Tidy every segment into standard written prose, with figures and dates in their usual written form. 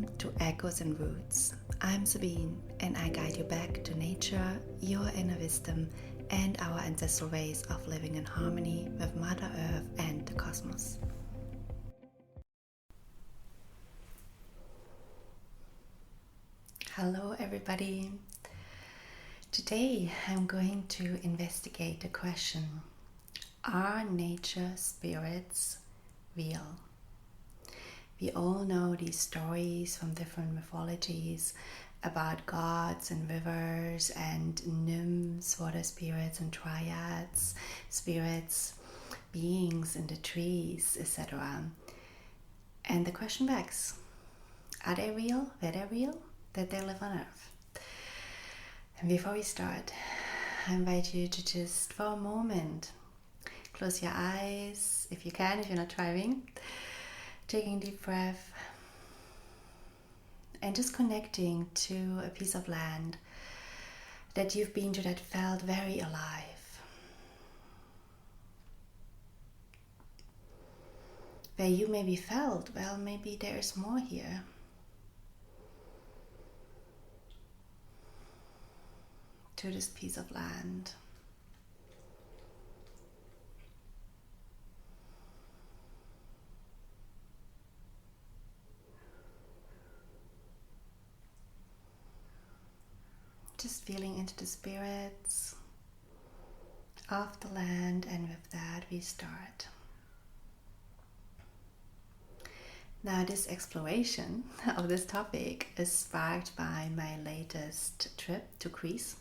Welcome to Echoes and Roots. I'm Sabine and I guide you back to nature, your inner wisdom, and our ancestral ways of living in harmony with Mother Earth and the cosmos. Hello everybody. Today I'm going to investigate the question, are nature spirits real? We all know these stories from different mythologies about gods and rivers and nymphs, water spirits and dryads, spirits, beings in the trees, etc. And the question begs, are they real? Were they real? Did they live on Earth? And before we start, I invite you to just for a moment close your eyes, if you can, if you're not driving. Taking a deep breath and just connecting to a piece of land that you've been to that felt very alive. Where you maybe felt, well, maybe there's more here. To this piece of land. Just feeling into the spirits of the land, and with that we start. Now this exploration of this topic is sparked by my latest trip to Greece.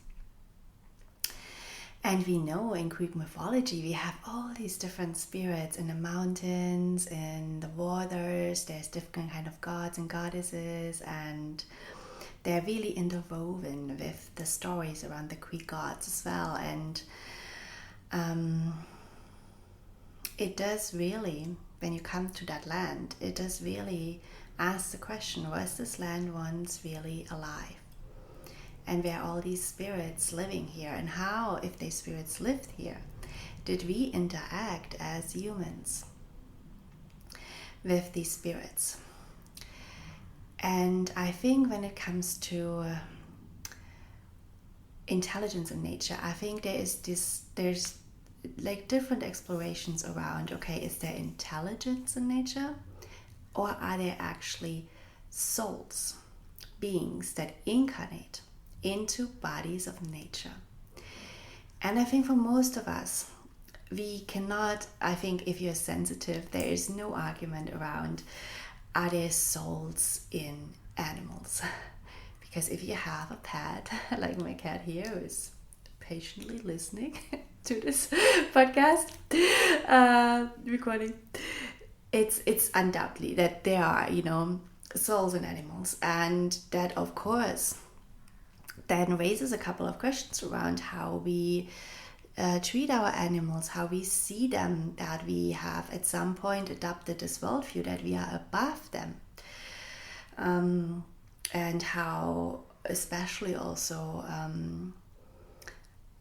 And we know in Greek mythology we have all these different spirits in the mountains, in the waters, there's different kind of gods and goddesses, and they're really interwoven with the stories around the Greek gods as well. And it does really, when you come to that land, it does really ask the question, was this land once really alive? And were all these spirits living here? And how, if these spirits lived here, did we interact as humans with these spirits? And I think when it comes to intelligence in nature, I think there's like different explorations around, okay, is there intelligence in nature? Or are there actually souls, beings that incarnate into bodies of nature? And I think for most of us, we cannot, I think if you're sensitive, there is no argument around, are there souls in animals? Because if you have a pet, like my cat here who is patiently listening to this podcast recording, it's undoubtedly that there are, souls in animals. And that, of course, then raises a couple of questions around how we treat our animals, how we see them, that we have at some point adopted this worldview that we are above them, and how especially also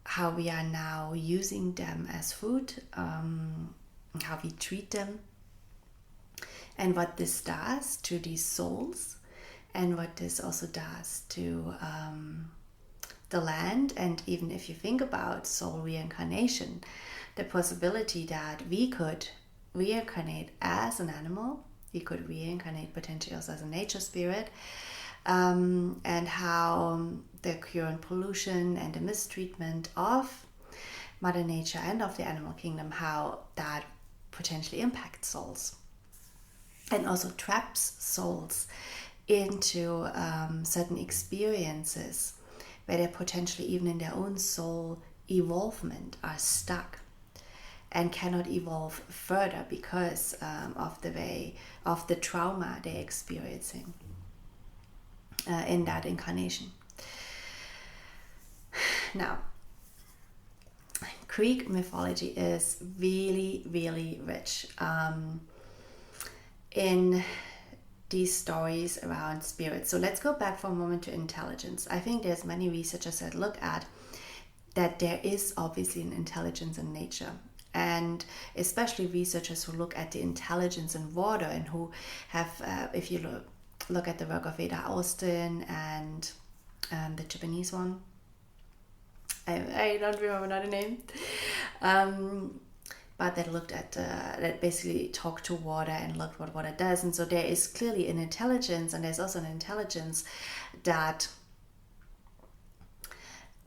how we are now using them as food, how we treat them, and what this does to these souls, and what this also does to the land. And even if you think about soul reincarnation, the possibility that we could reincarnate as an animal, we could reincarnate potentially also as a nature spirit, and how the current pollution and the mistreatment of Mother Nature and of the animal kingdom, how that potentially impacts souls and also traps souls into certain experiences where they potentially even in their own soul evolvement are stuck and cannot evolve further because of the way of the trauma they're experiencing in that incarnation. Now, Greek mythology is really, really rich in these stories around spirits. So let's go back for a moment to intelligence. I think there's many researchers that look at that there is obviously an intelligence in nature, and especially researchers who look at the intelligence in water and who have, if you look at the work of Veda Austin and the Japanese one. I don't remember the name. But that looked at, that basically talked to water and looked what water does. And so there is clearly an intelligence, and there's also an intelligence that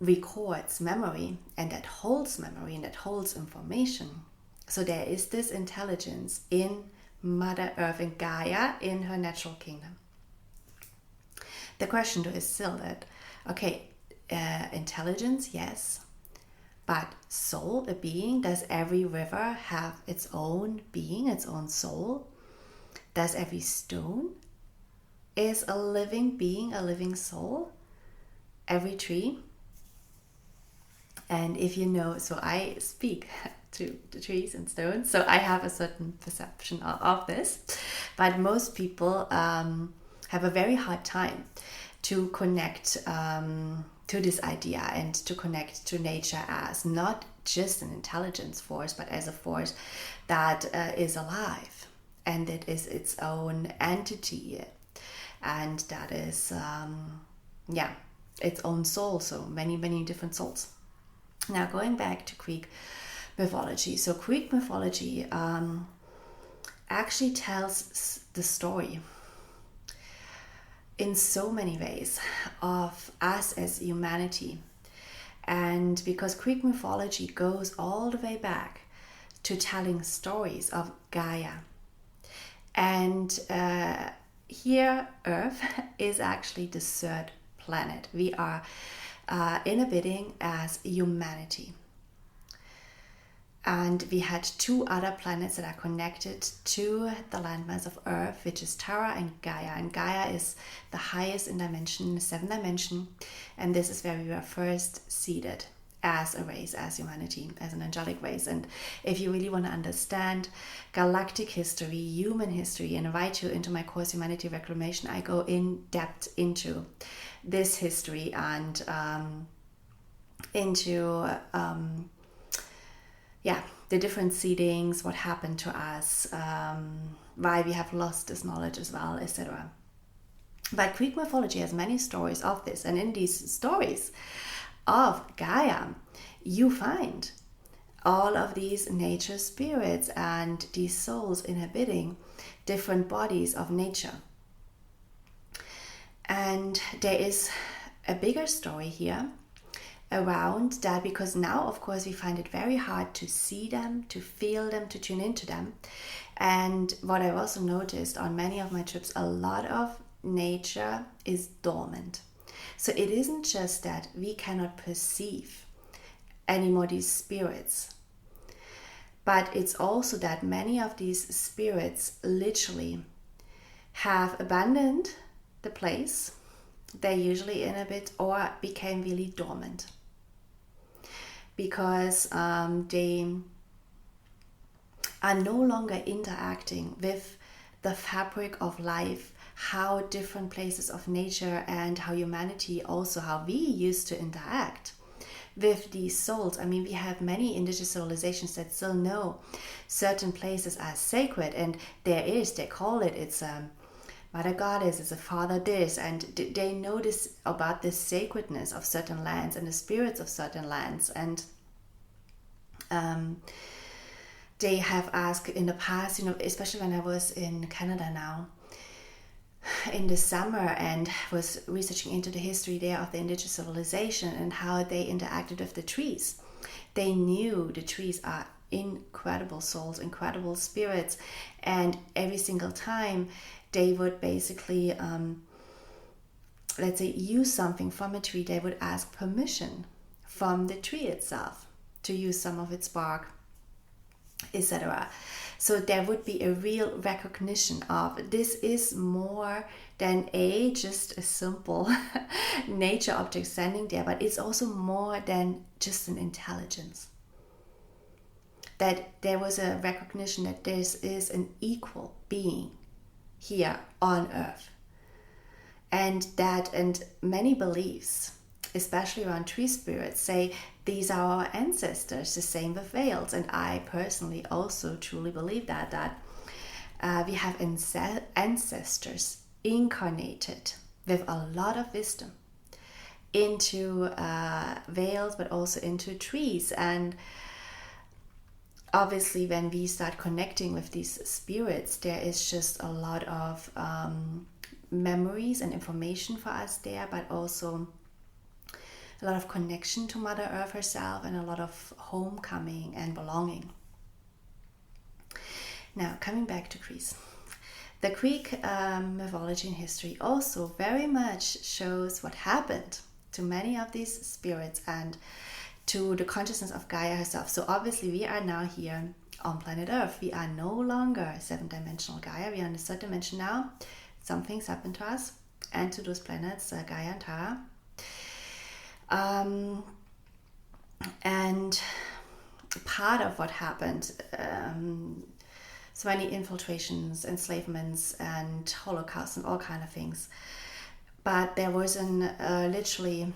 records memory and that holds memory and that holds information. So there is this intelligence in Mother Earth and Gaia in her natural kingdom. The question though is still that, okay, intelligence, yes, but soul, a being, does every river have its own being, its own soul? Does every stone is a living being, a living soul? Every tree? And if you know, so I speak to the trees and stones, so I have a certain perception of this, but most people have a very hard time to connect to this idea and to connect to nature as not just an intelligence force, but as a force that is alive and that is its own entity, and that is its own soul. So many different souls. Now going back to Greek mythology. So Greek mythology actually tells the story in so many ways of us as humanity. And because Greek mythology goes all the way back to telling stories of Gaia. And here Earth is actually the third planet. We are inhabiting as humanity. And we had two other planets that are connected to the landmass of Earth, which is Terra and Gaia. And Gaia is the highest in dimension, the seventh dimension. And this is where we were first seeded as a race, as humanity, as an angelic race. And if you really want to understand galactic history, human history, and invite you into my course, Humanity Reclamation, I go in depth into this history and into the different seedings, what happened to us, why we have lost this knowledge as well, etc. But Greek mythology has many stories of this, and in these stories of Gaia, you find all of these nature spirits and these souls inhabiting different bodies of nature. And there is a bigger story here around that, because now of course we find it very hard to see them, to feel them, to tune into them. And what I've also noticed on many of my trips, a lot of nature is dormant. So it isn't just that we cannot perceive anymore these spirits, but it's also that many of these spirits literally have abandoned the place they usually inhabit or became really dormant, because they are no longer interacting with the fabric of life, how different places of nature and how humanity, also how we used to interact with these souls. I mean, we have many indigenous civilizations that still know certain places as sacred, and they call it, it's Mother Goddess, it's a father this, and they know this about the sacredness of certain lands and the spirits of certain lands. And they have asked in the past, especially when I was in Canada now, in the summer, and was researching into the history there of the indigenous civilization and how they interacted with the trees. They knew the trees are incredible souls, incredible spirits, and every single time they would basically, let's say, use something from a tree, they would ask permission from the tree itself to use some of its bark, etc. So there would be a real recognition of this is more than just a simple nature object standing there, but it's also more than just an intelligence. That there was a recognition that this is an equal being here on Earth. And many beliefs, especially around tree spirits, say these are our ancestors, the same with whales. And I personally also truly believe that we have ancestors incarnated with a lot of wisdom into veils, but also into trees. And obviously when we start connecting with these spirits, there is just a lot of memories and information for us there, but also a lot of connection to Mother Earth herself and a lot of homecoming and belonging. Now, coming back to Greece. The Greek mythology and history also very much shows what happened to many of these spirits and to the consciousness of Gaia herself. So obviously we are now here on planet Earth. We are no longer seven-dimensional Gaia. We are in the third dimension now. Some things happened to us and to those planets, Gaia and Tara. And part of what happened, so many infiltrations, enslavements, and holocausts and all kind of things. But there was literally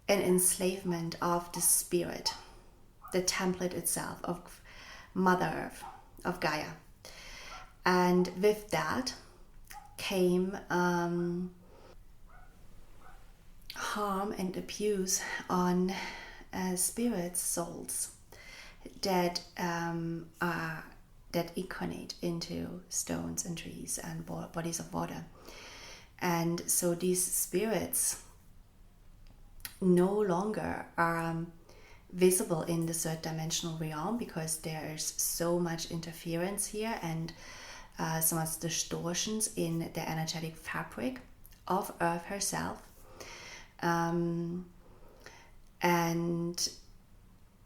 an enslavement of the spirit, the template itself of Mother Earth, of Gaia. And with that came harm and abuse on spirits' souls that that incarnate into stones and trees and bodies of water. And so these spirits no longer are visible in the third dimensional realm because there's so much interference here and so much distortions in the energetic fabric of Earth herself. And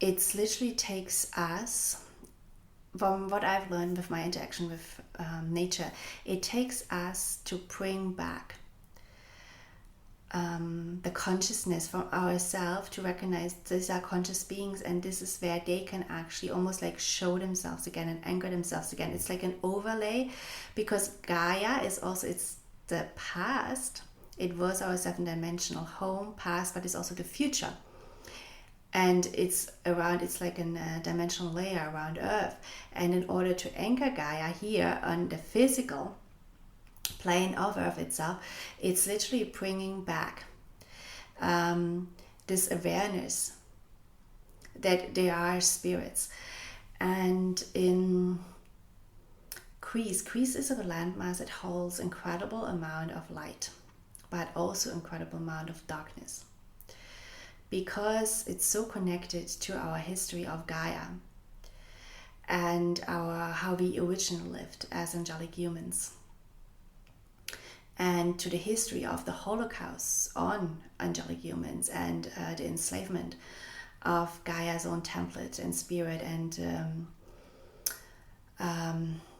it literally takes us, from what I've learned with my interaction with nature, it takes us to bring back the consciousness from ourselves to recognize these are conscious beings, and this is where they can actually almost like show themselves again and anchor themselves again. It's like an overlay, because Gaia is also, it's the past. It was our seven-dimensional home, past, but it's also the future. And it's like a dimensional layer around Earth. And in order to anchor Gaia here on the physical plane of Earth itself, it's literally bringing back this awareness that there are spirits. And in Greece is a landmass that holds incredible amount of light, but also incredible amount of darkness, because it's so connected to our history of Gaia and how we originally lived as angelic humans, and to the history of the Holocaust on angelic humans and the enslavement of Gaia's own template and spirit, and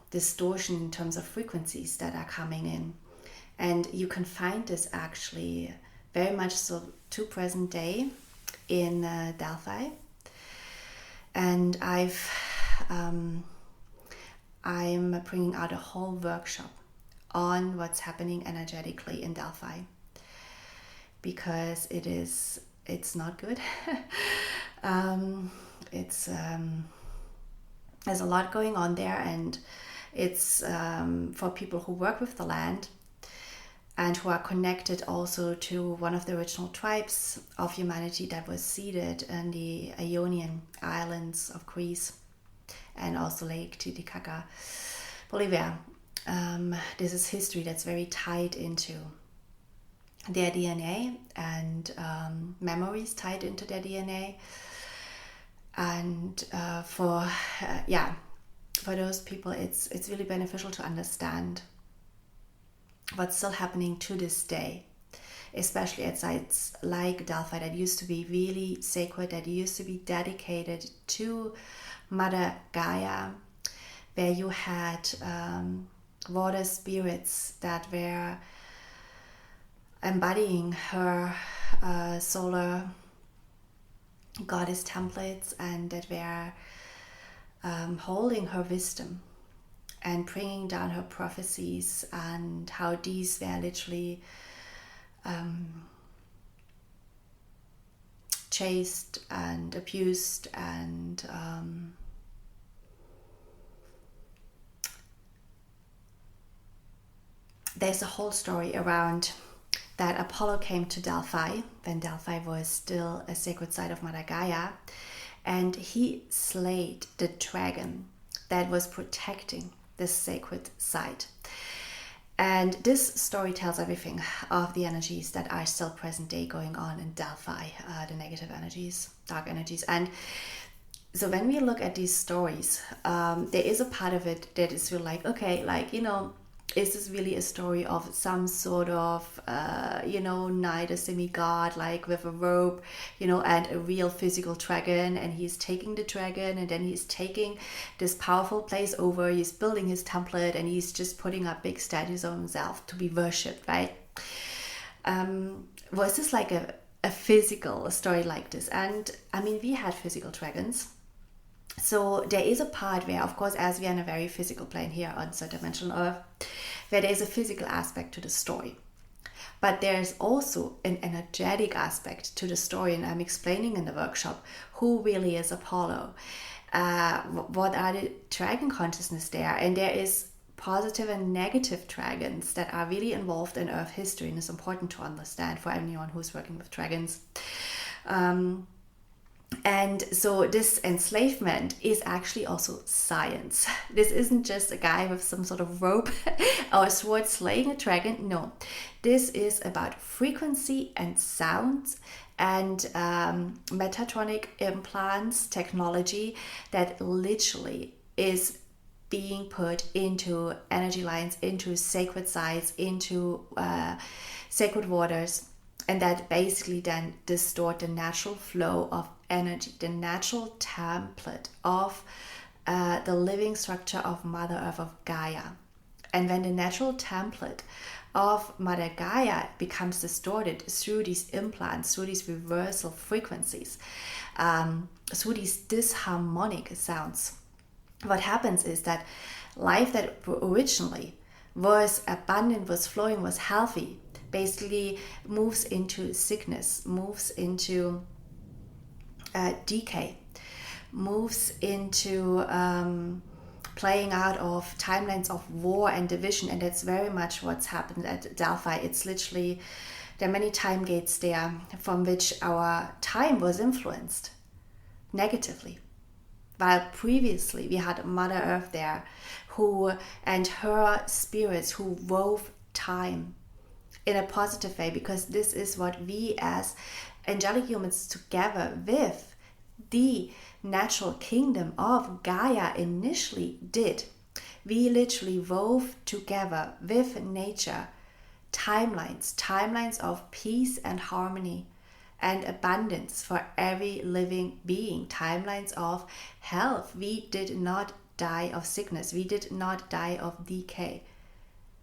distortion in terms of frequencies that are coming in. And you can find this actually very much so to present day in Delphi. And I'm bringing out a whole workshop on what's happening energetically in Delphi, because it's not good. There's a lot going on there, and it's for people who work with the land and who are connected also to one of the original tribes of humanity that was seated in the Ionian Islands of Greece and also Lake Titicaca, Bolivia. This is history that's very tied into their DNA and memories tied into their DNA. And for those people, it's really beneficial to understand what's still happening to this day, especially at sites like Delphi that used to be really sacred, that used to be dedicated to Mother Gaia, where you had water spirits that were embodying her solar goddess templates, and that were holding her wisdom and bringing down her prophecies, and how these were literally chased and abused and there's a whole story around that Apollo came to Delphi when Delphi was still a sacred site of Mother Gaia, and he slayed the dragon that was protecting this sacred site. And this story tells everything of the energies that are still present day going on in Delphi, the negative energies, dark energies. And so when we look at these stories, there is a part of it that is really like, okay, like, is this really a story of some sort of, knight, a semi-god, like with a robe, and a real physical dragon, and he's taking the dragon, and then he's taking this powerful place over, he's building his template, and he's just putting up big statues of himself to be worshipped, right? Was this like a physical story like this? And I mean, we had physical dragons. So there is a part where, of course, as we are in a very physical plane here on third dimensional Earth, where there is a physical aspect to the story. But there's also an energetic aspect to the story, and I'm explaining in the workshop who really is Apollo, what are the dragon consciousness there, and there is positive and negative dragons that are really involved in Earth history, and it's important to understand for anyone who's working with dragons. And so this enslavement is actually also science. This isn't just a guy with some sort of rope or sword slaying a dragon. No, this is about frequency and sounds and metatronic implants technology that literally is being put into energy lines, into sacred sites, into sacred waters, and that basically then distort the natural flow of energy, the natural template of the living structure of Mother Earth, of Gaia. And when the natural template of Mother Gaia becomes distorted through these implants, through these reversal frequencies, through these disharmonic sounds, what happens is that life that originally was abundant, was flowing, was healthy, basically moves into sickness, moves into decay, moves into playing out of timelines of war and division. And that's very much what's happened at Delphi. It's literally, there are many time gates there from which our time was influenced negatively, while previously we had Mother Earth there who, and her spirits who wove time in a positive way, because this is what we as angelic humans, together with the natural kingdom of Gaia, initially did. We literally wove together with nature timelines of peace and harmony and abundance for every living being, timelines of health. We did not die of sickness, we did not die of decay.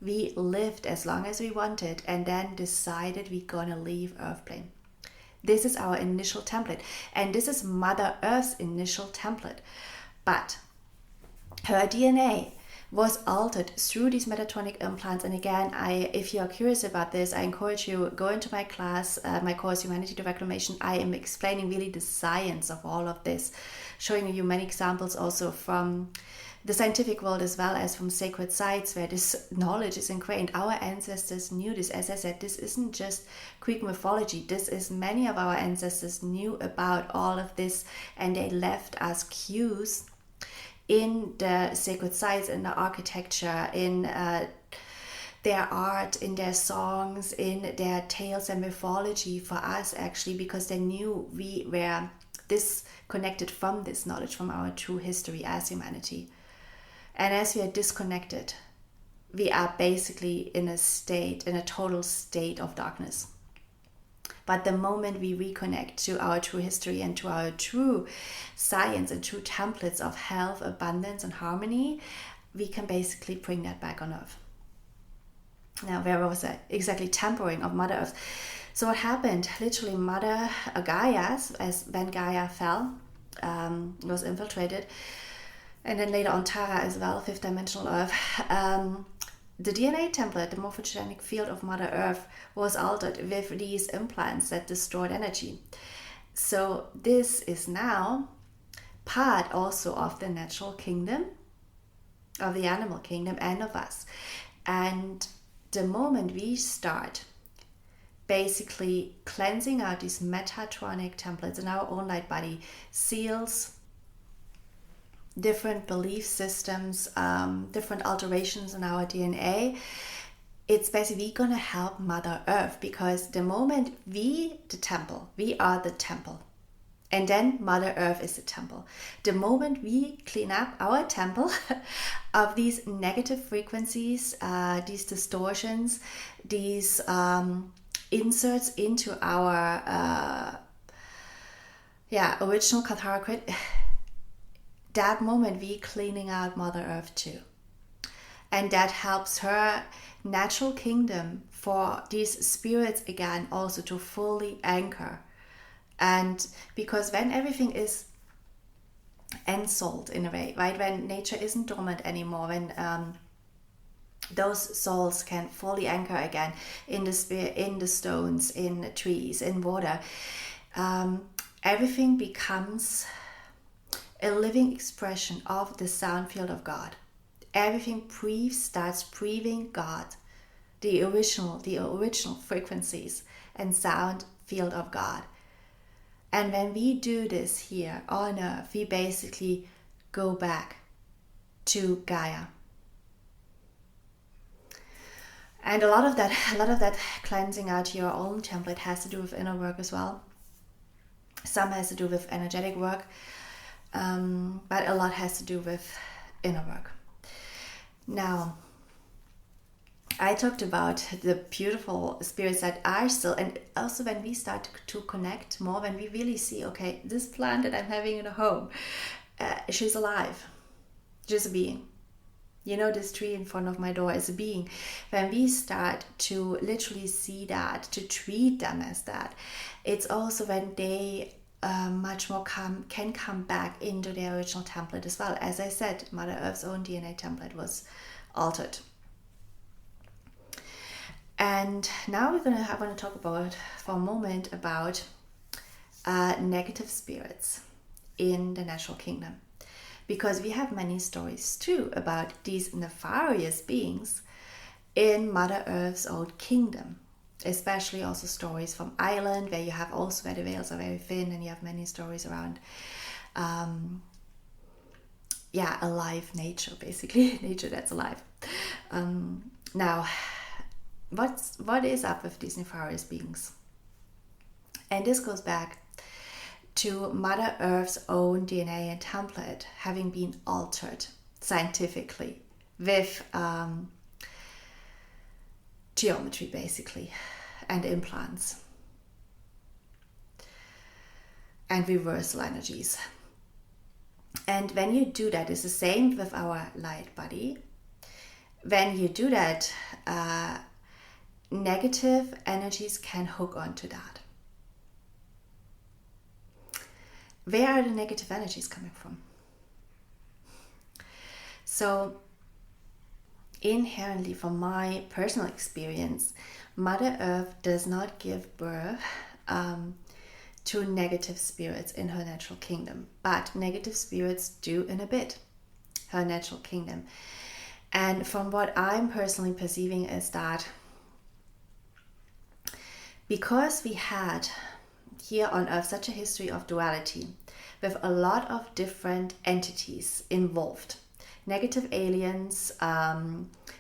We lived as long as we wanted and then decided we're gonna leave Earth plane. This is our initial template, and this is Mother Earth's initial template. But her DNA was altered through these metatronic implants. And again, if you are curious about this, I encourage you, go into my class, my course, Humanity to Reclamation. I am explaining really the science of all of this, showing you many examples also from the scientific world as well as from sacred sites where this knowledge is ingrained. Our ancestors knew this. As I said, this isn't just Greek mythology. This is, many of our ancestors knew about all of this, and they left us cues in the sacred sites, in the architecture, in their art, in their songs, in their tales and mythology for us, actually, because they knew we were disconnected from this knowledge, from our true history as humanity. And as we are disconnected, we are basically in a total state of darkness. But the moment we reconnect to our true history and to our true science and true templates of health, abundance, and harmony, we can basically bring that back on Earth. Now, where was that? Exactly, tempering of Mother Earth. So what happened? Literally, Mother Gaia, as when Gaia fell, was infiltrated, and then later on Tara as well, fifth dimensional Earth, the DNA template, the morphogenic field of Mother Earth, was altered with these implants that distort energy. So this is now part also of the natural kingdom, of the animal kingdom, and of us. And the moment we start basically cleansing out these metatronic templates in our own light body, seals, different belief systems, different alterations in our DNA, it's basically going to help Mother Earth, because the moment we are the temple, and then Mother Earth is the temple. The moment we clean up our temple of these negative frequencies, these distortions, these inserts into our original Kathara grid, that moment we cleaning out Mother Earth too. And that helps her natural kingdom for these spirits again also to fully anchor. And because when everything is ensouled in a way, right, when nature isn't dormant anymore, when those souls can fully anchor again in the spirit, in the stones, in the trees, in water, everything becomes a living expression of the sound field of God. Everything starts breathing God, the original frequencies and sound field of God. And when we do this here on Earth, we basically go back to Gaia. And a lot of that cleansing out your own template has to do with inner work as well. Some has to do with energetic work, but a lot has to do with inner work. Now, I talked about the beautiful spirits that are still, and also when we start to connect more, when we really see, okay, this plant that I'm having in a home, she's alive, she's a being. You know, this tree in front of my door is a being. When we start to literally see that, to treat them as that, it's also when they much more can come back into their original template as well. As I said, Mother Earth's own DNA template was altered. And now I want to talk about, for a moment, about negative spirits in the natural kingdom. Because we have many stories too about these nefarious beings in Mother Earth's old kingdom. Especially also stories from Ireland, where you have also where the veils are very thin, and you have many stories around alive nature, basically nature that's alive. Now, what is up with these nefarious beings? And this goes back to Mother Earth's own DNA and template having been altered scientifically with geometry, basically, and implants and reversal energies. And when you do that, it's the same with our light body. When you do that, negative energies can hook onto that. Where are the negative energies coming from? So, inherently, from my personal experience, Mother Earth does not give birth to negative spirits in her natural kingdom, but negative spirits do inhabit her natural kingdom. And from what I'm personally perceiving is that because we had here on Earth such a history of duality with a lot of different entities involved, negative aliens,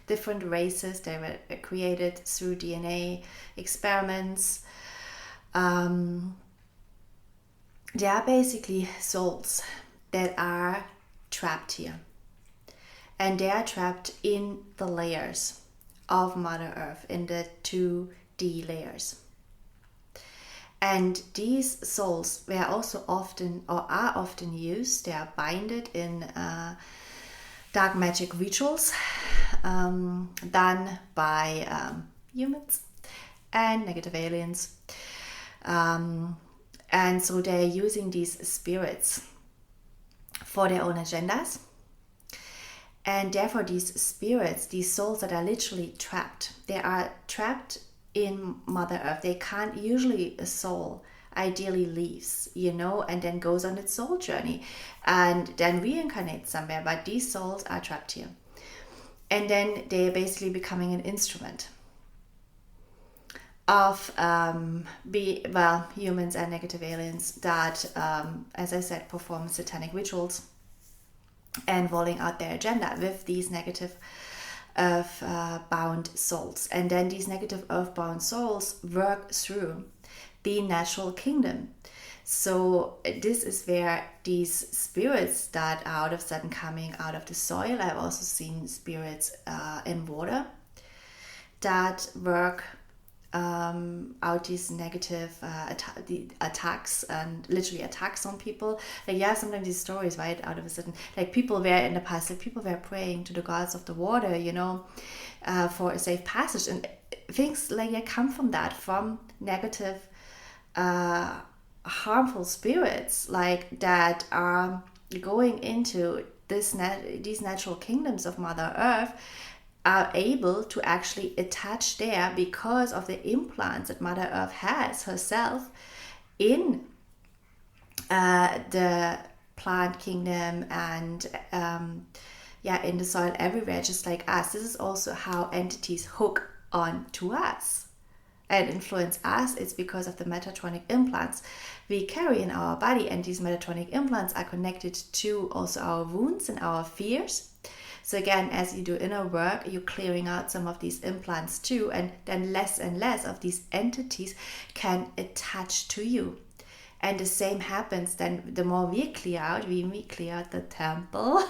different races, they were created through DNA experiments. They are basically souls that are trapped here. And they are trapped in the layers of Mother Earth, in the 2D layers. And these souls were also often, or are often used, they are binded in dark magic rituals done by humans and negative aliens. And so they're using these spirits for their own agendas. And therefore these spirits, these souls that are literally trapped, they are trapped in Mother Earth. They can't, usually a soul ideally leaves, and then goes on its soul journey and then reincarnates somewhere. But these souls are trapped here. And then they're basically becoming an instrument of humans and negative aliens that, as I said, perform satanic rituals and rolling out their agenda with these negative earth-bound souls. And then these negative earth-bound souls work through the natural kingdom. So this is where these spirits that are out of sudden coming out of the soil. I've also seen spirits in water that work out these negative attacks, and literally attacks on people. Like, sometimes these stories, right, out of a sudden, like people were in the past, like people were praying to the gods of the water, for a safe passage, and things like come from that, from negative harmful spirits like that are going into these natural kingdoms of Mother Earth, are able to actually attach there because of the implants that Mother Earth has herself in the plant kingdom and in the soil everywhere, just like us. This is also how entities hook on to us and influence us. It's because of the metatronic implants we carry in our body, and these metatronic implants are connected to also our wounds and our fears. So again, as you do inner work, you're clearing out some of these implants too, and then less and less of these entities can attach to you. And the same happens then, the more we clear out, we clear out the temple,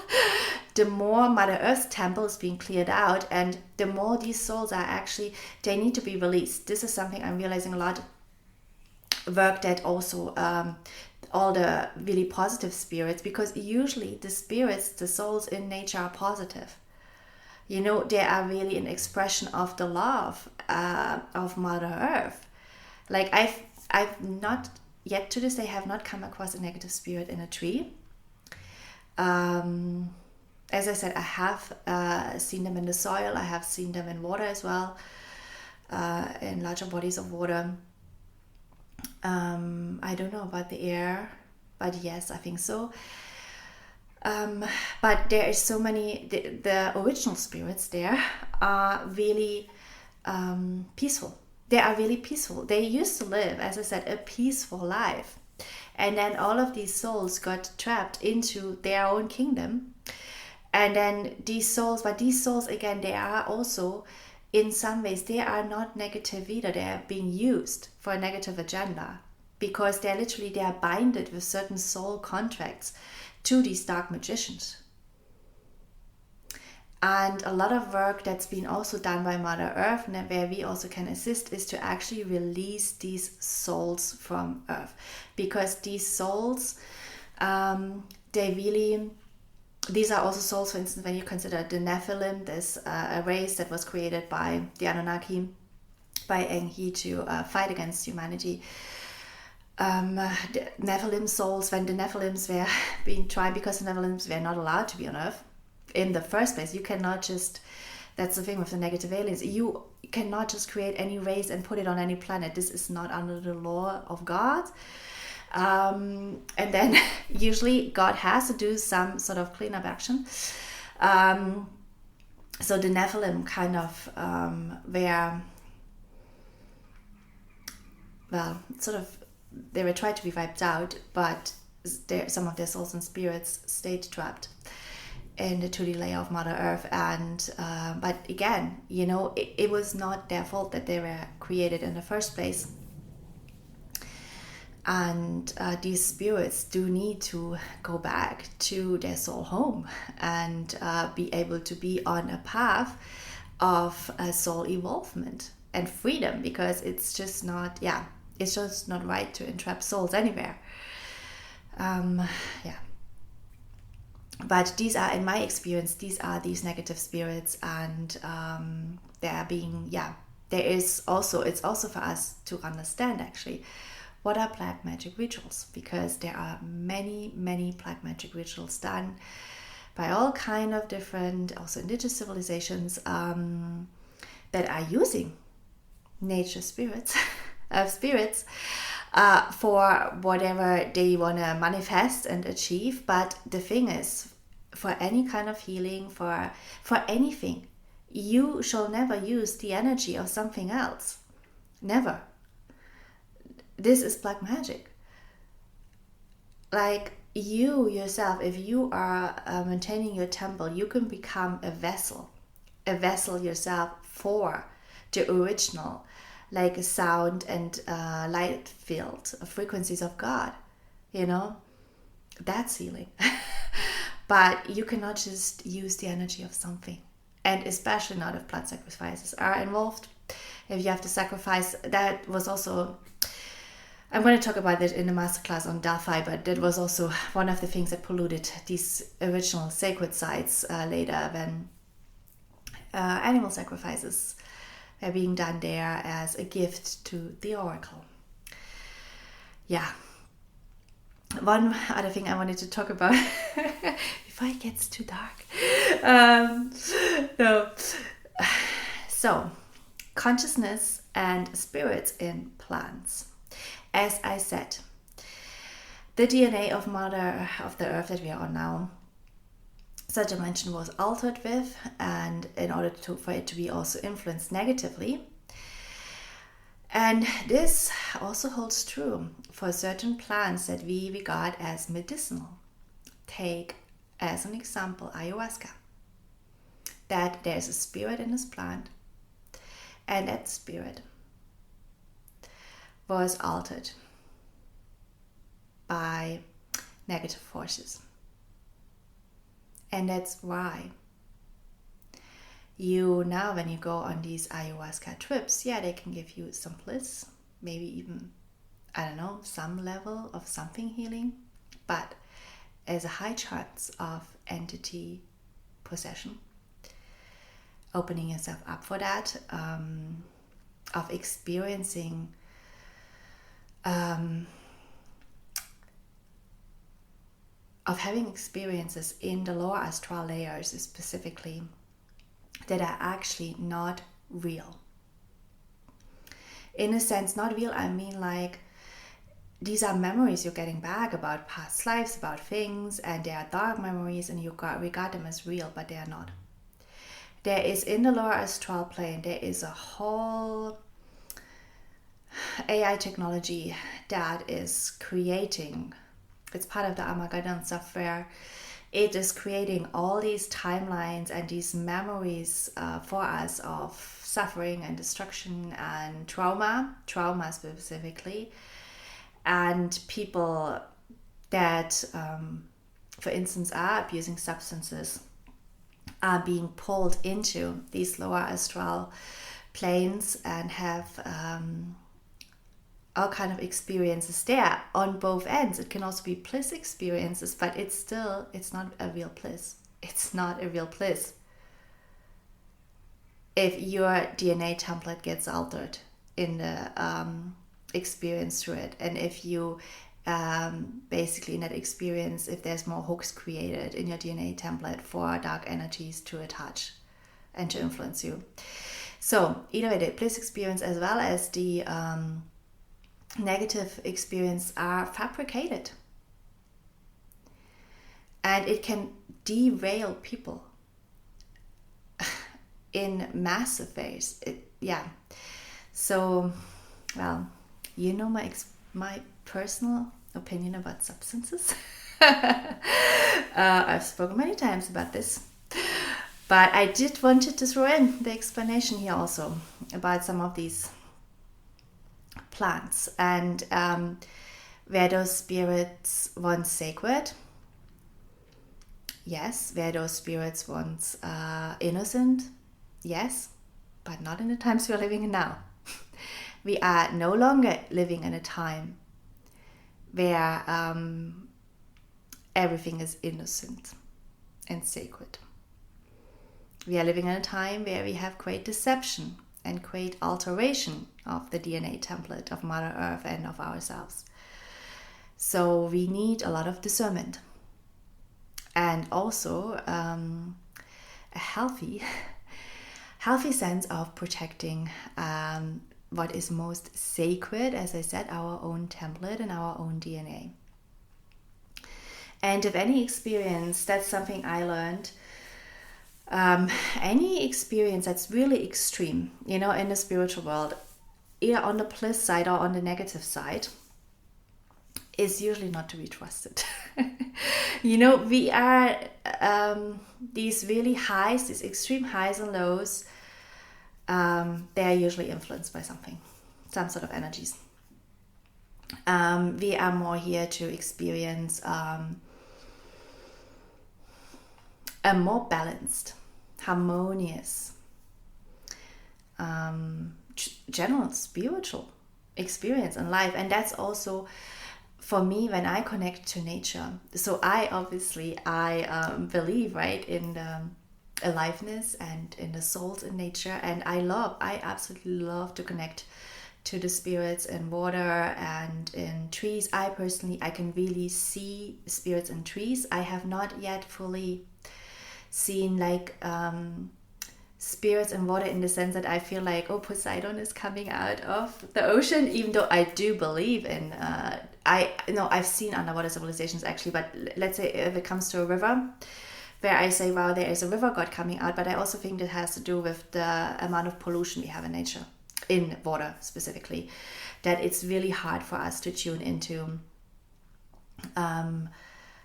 the more Mother Earth's temple is being cleared out, and the more these souls are actually, they need to be released. This is something I'm realizing a lot. Work that also all the really positive spirits, because usually the spirits, the souls in nature are positive. They are really an expression of the love of Mother Earth. Like I've not yet to this day have not come across a negative spirit in a tree. As I said, I have seen them in the soil. I have seen them in water as well, in larger bodies of water. I don't know about the air, but yes, I think so. But there is so many, the original spirits there are really peaceful. They are really peaceful. They used to live, as I said, a peaceful life. And then all of these souls got trapped into their own kingdom. And then these souls, again, they are also, in some ways, they are not negative either. They are being used for a negative agenda, because they are binded with certain soul contracts to these dark magicians. And a lot of work that's been also done by Mother Earth, and where we also can assist, is to actually release these souls from Earth. Because these souls, these are also souls, for instance, when you consider the Nephilim, this a race that was created by the Anunnaki, by Enki, to fight against humanity. The Nephilim souls, when the Nephilims were being tried, because the Nephilims were not allowed to be on Earth in the first place. You cannot just, that's the thing with the negative aliens, you cannot just create any race and put it on any planet. This is not under the law of God. And then usually God has to do some sort of cleanup action. So the Nephilim kind of they were tried to be wiped out, but some of their souls and spirits stayed trapped in the 2D layer of Mother Earth. And but again, it was not their fault that they were created in the first place. And these spirits do need to go back to their soul home and be able to be on a path of soul evolvement and freedom, because it's just not right to entrap souls anywhere. But these are, in my experience, these negative spirits, and they are being, it's also for us to understand actually what are black magic rituals, because there are many, many black magic rituals done by all kind of different, also indigenous civilizations, that are using nature spirits, for whatever they want to manifest and achieve. But the thing is, for any kind of healing, for anything, you shall never use the energy of something else. Never. This is black magic. Like you yourself, if you are maintaining your temple, you can become a vessel yourself for the original, like a sound and light field, frequencies of God. That's healing. But you cannot just use the energy of something, and especially not if blood sacrifices are involved. If you have to sacrifice, that was also, I'm going to talk about it in the masterclass on Delphi, but that was also one of the things that polluted these original sacred sites later, when animal sacrifices were being done there as a gift to the oracle. Yeah. One other thing I wanted to talk about before it gets too dark. So, consciousness and spirits in plants. As I said, the DNA of Mother of the Earth that we are on now, such dimension was altered with, and in order for it to be also influenced negatively. And this also holds true for certain plants that we regard as medicinal. Take as an example ayahuasca. That there's a spirit in this plant, and that spirit was altered by negative forces. And that's why you now, when you go on these ayahuasca trips, they can give you some bliss, maybe even, some level of something healing, but there's a high chance of entity possession, opening yourself up for that, of experiencing of having experiences in the lower astral layers specifically that are actually not real. In a sense, not real, I mean like these are memories you're getting back about past lives, about things, and they are dark memories and you regard them as real, but they are not. There is, in the lower astral plane, there is a whole AI technology that is creating, it's part of the Armageddon software. It is creating all these timelines and these memories for us of suffering and destruction and trauma specifically, and people that, for instance, are abusing substances are being pulled into these lower astral planes and have all kind of experiences there on both ends. It can also be bliss experiences, but it's not a real bliss. It's not a real bliss if your DNA template gets altered in the experience through it, and if you basically in that experience, if there's more hooks created in your DNA template for dark energies to attach and to influence you. So either way, the bliss experience as well as the negative experience are fabricated, and it can derail people in massive ways. So, well, my personal opinion about substances. I've spoken many times about this, but I did wanted to throw in the explanation here also about some of these plants and were those spirits once sacred? Yes. Were those spirits once innocent? Yes, but not in the times we're living in now. We are no longer living in a time where everything is innocent and sacred. We are living in a time where we have great deception and great alteration of the DNA template of Mother Earth and of ourselves. So we need a lot of discernment, and also a healthy sense of protecting what is most sacred, as I said, our own template and our own DNA. And if any experience, that's something I learned, any experience that's really extreme, in the spiritual world, either on the plus side or on the negative side, is usually not to be trusted. We are these really highs, these extreme highs and lows, they are usually influenced by something, some sort of energies. We are more here to experience a more balanced, harmonious, general spiritual experience in life. And that's also for me when I connect to nature. So I believe, right, in the aliveness and in the souls in nature, and I absolutely love to connect to the spirits in water and in trees. I can really see spirits in trees. I have not yet fully seen like spirits in water in the sense that I feel like, oh, Poseidon is coming out of the ocean, even though I do believe in I've seen underwater civilizations actually, but let's say if it comes to a river where I say, wow, there is a river god coming out, but I also think that has to do with the amount of pollution we have in nature, in water specifically, that it's really hard for us to tune into.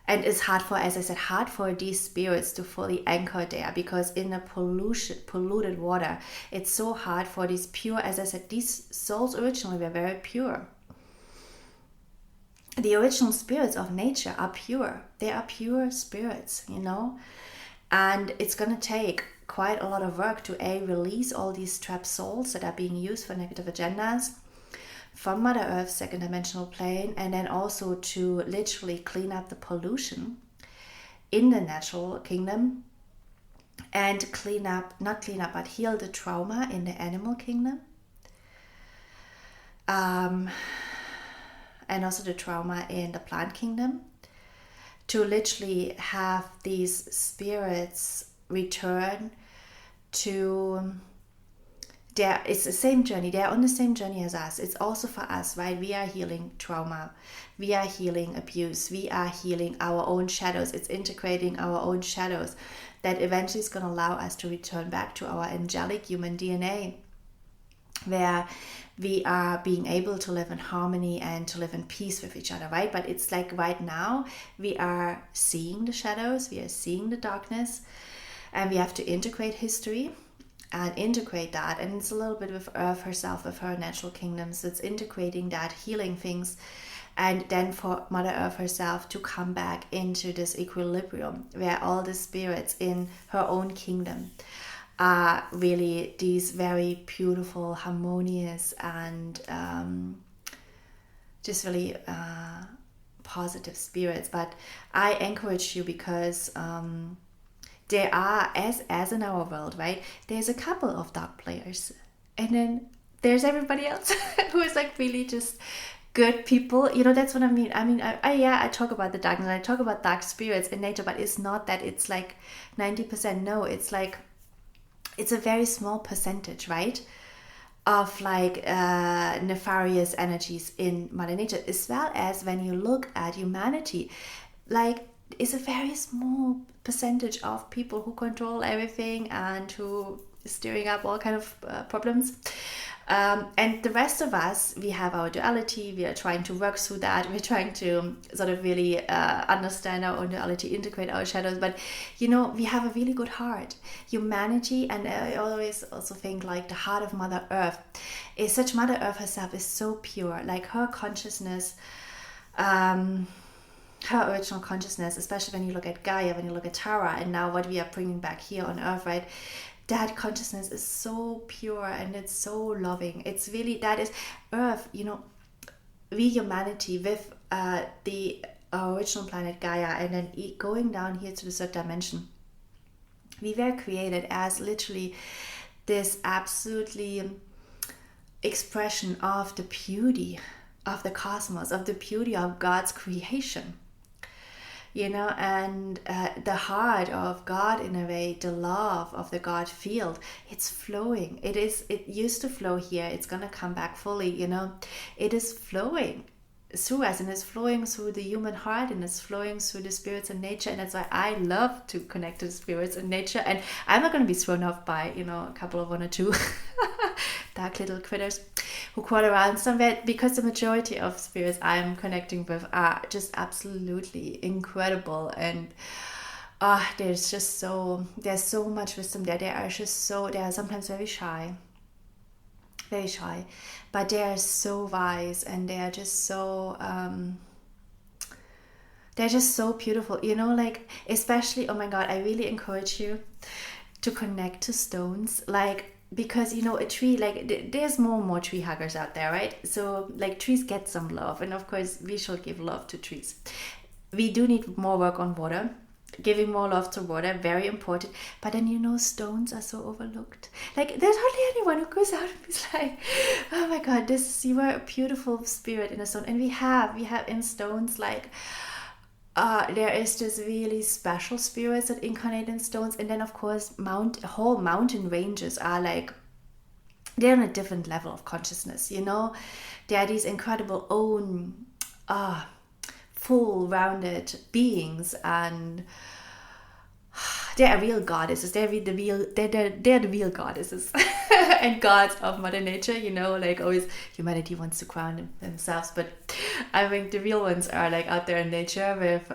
And it's hard for these spirits to fully anchor there, because in a polluted water, it's so hard for these pure, as I said, these souls originally were very pure. The original spirits of nature are pure. They are pure spirits, and it's going to take quite a lot of work to release all these trapped souls that are being used for negative agendas from Mother Earth's second dimensional plane, and then also to literally clean up the pollution in the natural kingdom, and heal the trauma in the animal kingdom, and also the trauma in the plant kingdom, to literally have these spirits return to it's the same journey. They're on the same journey as us. It's also for us, right? We are healing trauma. We are healing abuse. We are healing our own shadows. It's integrating our own shadows that eventually is going to allow us to return back to our angelic human DNA, where we are being able to live in harmony and to live in peace with each other, right? But it's like right now we are seeing the shadows, we are seeing the darkness, and we have to integrate history and integrate that. And it's a little bit with Earth herself, with her natural kingdom. So it's integrating that, healing things, and then for Mother Earth herself to come back into this equilibrium where all the spirits in her own kingdom are really these very beautiful, harmonious, and just really positive spirits. But I encourage you, because there are, as in our world, right, there's a couple of dark players, and then there's everybody else who is like really just good people. That's what I mean. I talk about the darkness, I talk about dark spirits in nature, but it's not that it's like 90%. No, it's like it's a very small percentage, right, of like nefarious energies in Mother Nature, as well as when you look at humanity, like it's a very small percentage of people who control everything and who is stirring up all kind of problems. And the rest of us, we have our duality, we are trying to work through that, we're trying to sort of really understand our own duality, integrate our shadows, but we have a really good heart. Humanity, and I always also think like the heart of Mother Earth is such, Mother Earth herself is so pure, like her consciousness, her original consciousness, especially when you look at Gaia, when you look at Tara, and now what we are bringing back here on Earth, right? That consciousness is so pure and it's so loving. It's really, that is Earth, we humanity with the original planet Gaia, and then going down here to the third dimension, we were created as literally this absolutely expression of the beauty of the cosmos, of the beauty of God's creation. And the heart of God, in a way, the love of the God field, it's flowing. It used to flow here. It's going to come back fully, It is flowing through us, and it's flowing through the human heart, and it's flowing through the spirits in nature. And that's why I love to connect to the spirits in nature. And I'm not going to be thrown off by, a couple of one or two dark little critters who crawl around somewhere, because the majority of spirits I'm connecting with are just absolutely incredible. And there's so much wisdom there. They are sometimes very shy, but they are so wise, and they are just so they're just so beautiful, like, especially, oh my god, I really encourage you to connect to stones, like, because a tree, like, there's more and more tree huggers out there, right? So, like, trees get some love, and of course we should give love to trees. We do need more work on water. Giving more love to water, very important. But then, stones are so overlooked. Like, there's hardly anyone who goes out and is like, oh my god, you are a beautiful spirit in a stone. And we have in stones, like, there is this really special spirits that incarnate in stones. And then, of course, whole mountain ranges are like, they're on a different level of consciousness, They are these incredible own full rounded beings, and they are real goddesses. They're the real goddesses and gods of Mother Nature. Like, always humanity wants to crown themselves, but I think the real ones are like out there in nature with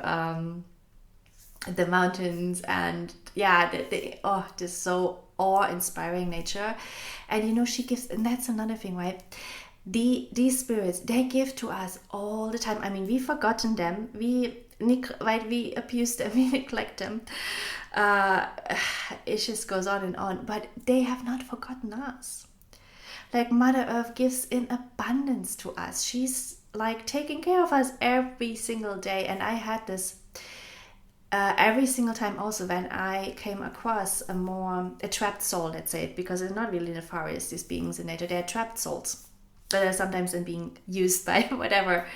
the mountains, and this so awe-inspiring nature. And she gives, and that's another thing, right? These spirits, they give to us all the time. I mean, we've forgotten them, we abuse them, we neglect them. It just goes on and on, but they have not forgotten us. Like, Mother Earth gives in abundance to us. She's like taking care of us every single day. And I had this every single time also when I came across a trapped soul, let's say, because it's not really nefarious, these beings in nature, they're trapped souls. But are sometimes in being used by whatever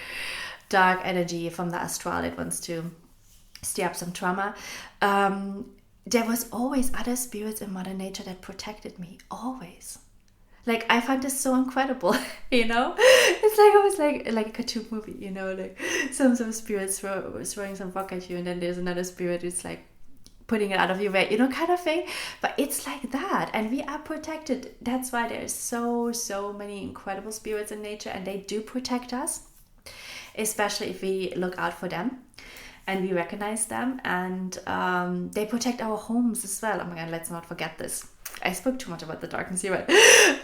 dark energy from the astral that wants to stir up some trauma. There was always other spirits in Mother Nature that protected me, always. Like, I find this so incredible, It's like always like a cartoon movie, like some spirits throwing some rock at you, and then there's another spirit who's like putting it out of your way, kind of thing. But it's like that, and we are protected. That's why there's so many incredible spirits in nature, and they do protect us, especially if we look out for them and we recognize them. And they protect our homes as well. Oh my god, let's not forget this. I spoke too much about the darkness here,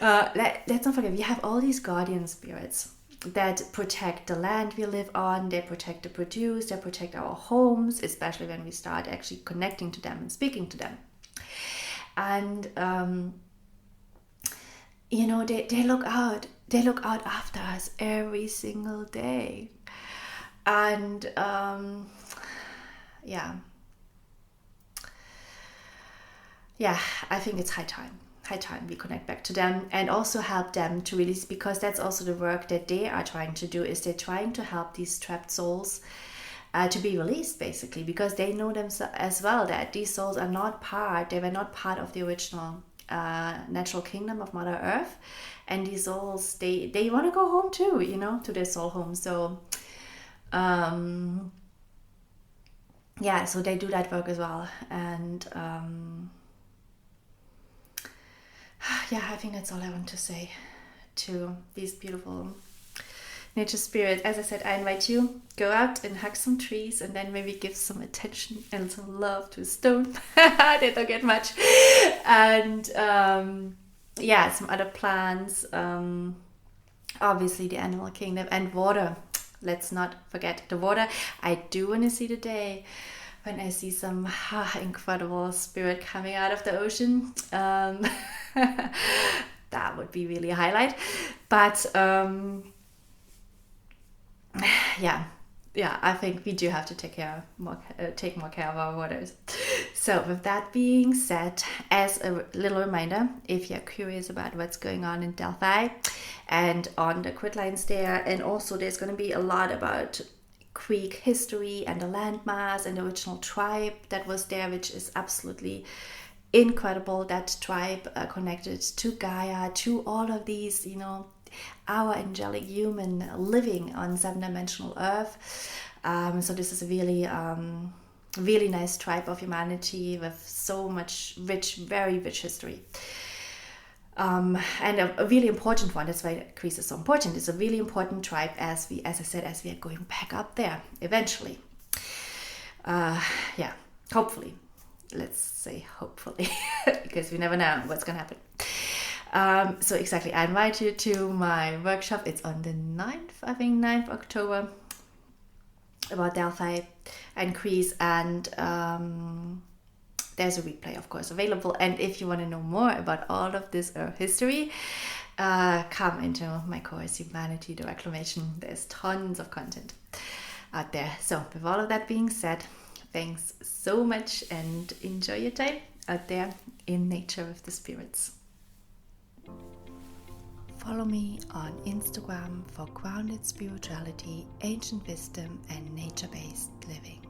but let's not forget, we have all these guardian spirits that protect the land we live on. They protect the produce, they protect our homes, especially when we start actually connecting to them and speaking to them. And they look out after us every single day. And I think it's high time we connect back to them, and also help them to release, because that's also the work that they are trying to do, is they're trying to help these trapped souls to be released, basically, because they know themselves as well that these souls are they were not part of the original natural kingdom of Mother Earth, and these souls, they want to go home too, to their soul home. So so they do that work as well. And I think that's all I want to say to these beautiful nature spirits. As I said, I invite you, go out and hug some trees, and then maybe give some attention and some love to a stone. They don't get much. And some other plants, obviously the animal kingdom, and water. Let's not forget the water. I do want to see the day when I see some incredible spirit coming out of the ocean. That would be really a highlight. But I think we do have to take more care of our waters. So with that being said, as a little reminder, if you're curious about what's going on in Delphi and on the grid lines there, and also there's going to be a lot about Greek history and the landmass and the original tribe that was there, which is absolutely incredible. That tribe connected to Gaia, to all of these, our angelic human living on 7-dimensional Earth. So this is a really nice tribe of humanity with so much very rich history. And a really important one. That's why Greece is so important. It's a really important tribe, as I said, as we are going back up there eventually. Yeah, hopefully. Let's say hopefully, because we never know what's gonna happen. So exactly, I invite you to my workshop. It's on the 9th, I think 9th October, about Delphi and Greece, and there's a replay, of course, available. And if you want to know more about all of this Earth history, come into my course, Humanity, the Reclamation. There's tons of content out there. So with all of that being said, thanks so much and enjoy your time out there in nature with the spirits. Follow me on Instagram for grounded spirituality, ancient wisdom, and nature-based living.